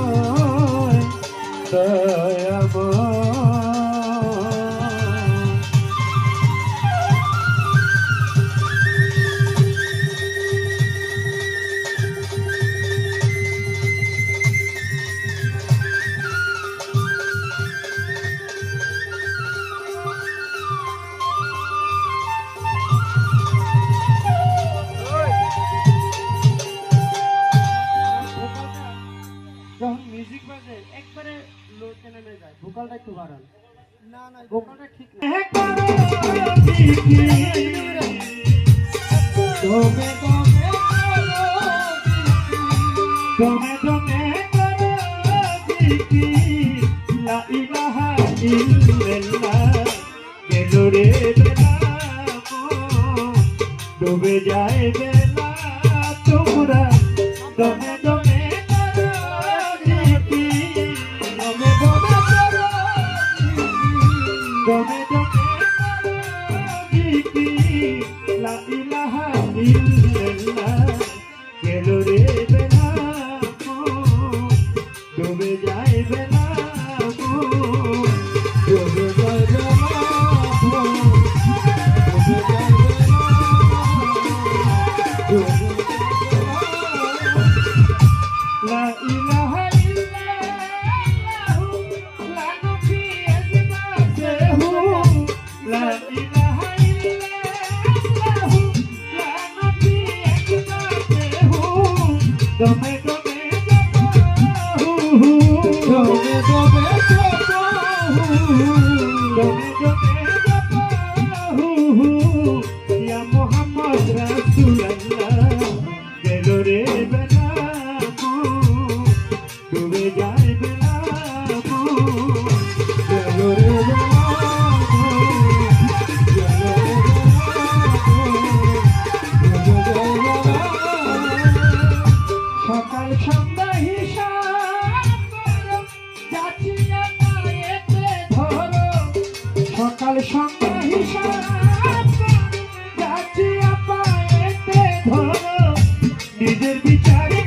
দয়াময় দয়াময় যখন মিউজিক বাজে একবারে লোতে নেমে যায়, ভোকালটা একটু বাড়ান। না না ভোকালটা ঠিক না। দমে দমে দমে দমে লা ইলাহা ইল্লাল্লাহ গেল রে বেলা ডুবে যায় বেলা তোমরা দমে দমে দমে দমে লা ইলাহা ইল্লাল্লাহ গেল রে বেলা ডুবে যায় বেলা ডুবে যায় বেলা ডুবে যায় বেলা লা ইলাহা ইল্লাল্লাহ লা নবী আজমাতেহু লা ইলাহা ইল্লাল্লাহ লা নবী আজমাতেহু দমে দমে জপাহু দমে দমে জপাহু দমে দমে জপাহু ইয়া মুহাম্মদ রাসূলুল্লাহ গেল রে বেলা ডুবে যায় বেলা গেল রে বেলা গেল রে বেলা সকাল সন্ধ্যা হিসাব করো যাচিয়া পায়েতে ধরো সকাল সন্ধ্যা হিসাব করো যাচিয়া পায়েতে ধরো নিজের বিচারে